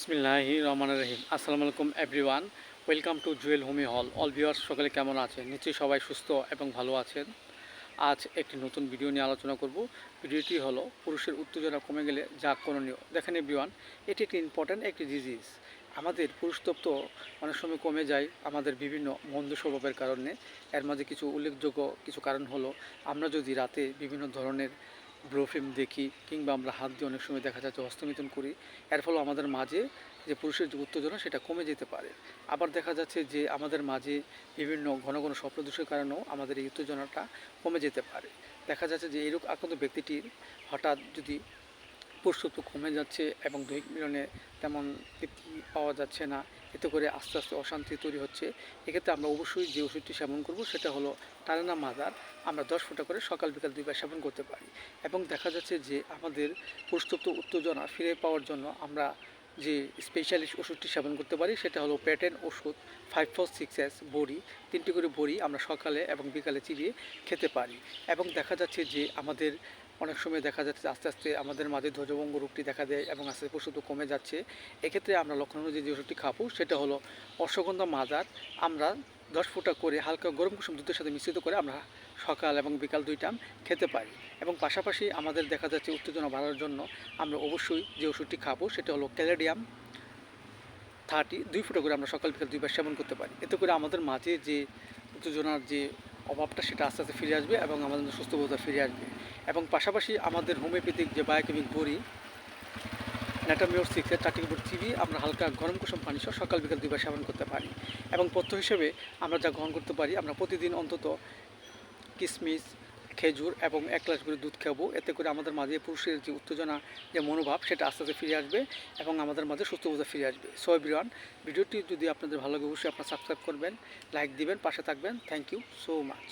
বিসমিল্লাহির রহমানির রহিম। আসসালামু আলাইকুম এভরিওয়ান। ওয়েলকাম টু জুয়েল হোমি হল। অল ভিউয়ার্স সকলে কেমন আছেন? নিশ্চয়ই সবাই সুস্থ এবং ভালো আছেন। আজ একটি নতুন ভিডিও নিয়ে আলোচনা করব। ভিডিওটি হলো পুরুষের উত্তেজনা কমে গেলে যা করণীয়। দেখেন এভরিওয়ান, এটি একটি ইম্পর্ট্যান্ট একটি ডিজিজ। আমাদের পুরুষত্ব অনেক সময় কমে যায় আমাদের বিভিন্ন মন্দ স্বভাবের কারণে। এর মাঝে কিছু উল্লেখযোগ্য কিছু কারণ হলো, আমরা যদি রাতে বিভিন্ন ধরনের ব্লো ফিল্ম দেখি কিংবা আমরা হাত দিয়ে অনেক সময় দেখা যাচ্ছে হস্তমিথুন করি, এর ফলে আমাদের মাঝে যে পুরুষের যে উত্তেজনা সেটা কমে যেতে পারে। আবার দেখা যাচ্ছে যে আমাদের মাঝে বিভিন্ন ঘন ঘন স্বপ্নদোষের কারণেও আমাদের এই উত্তেজনাটা কমে যেতে পারে। দেখা যাচ্ছে যে এইরূপ আক্রান্ত ব্যক্তিটির হঠাৎ যদি পুরুষত্ব কমে যাচ্ছে এবং দৈহিক মিলনে তেমন তৃপ্তি পাওয়া যাচ্ছে না, এতে করে আস্তে আস্তে অশান্তি তৈরি হচ্ছে, এক্ষেত্রে আমরা অবশ্যই যে ওষুধটি সেবন করব সেটা হলো টানানা মাদার। আমরা 10 ফোঁটা করে সকাল বিকাল 2 বার সেবন করতে পারি। এবং দেখা যাচ্ছে যে আমাদের পুরুষত্ব উত্তেজনা ফিরে পাওয়ার জন্য আমরা যে স্পেশালিস্ট ওষুধটি সেবন করতে পারি সেটা হলো প্যাটেন ওষুধ 5466 বড়ি, 3টি করে বড়ি আমরা সকালে এবং বিকালে চিবিয়ে খেতে পারি। এবং দেখা যাচ্ছে যে আমাদের অনেক সময় দেখা যাচ্ছে আস্তে আস্তে আমাদের মাঝে ধ্বজভঙ্গ রোগটি দেখা দেয় এবং আস্তে আস্তে পুরুষত্ব কমে যাচ্ছে। এক্ষেত্রে আমরা লক্ষণ অনুযায়ী যে ওষুধটি খাবো সেটা হলো অশ্বগন্ধা মাদার। আমরা 10 ফোঁটা করে হালকা গরম কুসুম দুধের সাথে মিশ্রিত করে আমরা সকাল এবং বিকাল 2 টাইম খেতে পারি। এবং পাশাপাশি আমাদের দেখা যাচ্ছে উত্তেজনা বাড়ার জন্য আমরা অবশ্যই যে ওষুধটি খাবো সেটা হলো ক্যালেডিয়াম 30, 2 ফোঁটা করে আমরা সকাল বিকাল 2 বার সেবন করতে পারি। এতে করে আমাদের মাঝে যে উত্তেজনার যে অভাবটা সেটা আস্তে আস্তে ফিরে আসবে এবং আমাদের সুস্থবোধ ফিরে আসবে। এবং পাশাপাশি আমাদের হোমিওপ্যাথিক যে বায়োকেমিক বড়ি ন্যাটামিওর 6-এর 4টি করে চিবিয়ে আমরা হালকা গরম কুসুম পানি সহ সকাল বিকাল 2 বার সেবন করতে পারি। এবং পথ্য হিসেবে আমরা যা গ্রহণ করতে পারি, আমরা প্রতিদিন অন্তত কিশমিশ, খেজুর এবং 1 গ্লাস করে দুধ খাবো। এতে করে আমাদের মাঝে পুরুষের যে উত্তেজনা যে মনোভাব সেটা আস্তে আস্তে ফিরে আসবে এবং আমাদের মাঝে সুস্থবোধ ফিরে আসবে। সো এভরিওয়ান, ভিডিওটি যদি আপনাদের ভালো লাগে অবশ্যই আপনারা সাবস্ক্রাইব করবেন, লাইক দিবেন, পাশে থাকবেন। Thank you so much.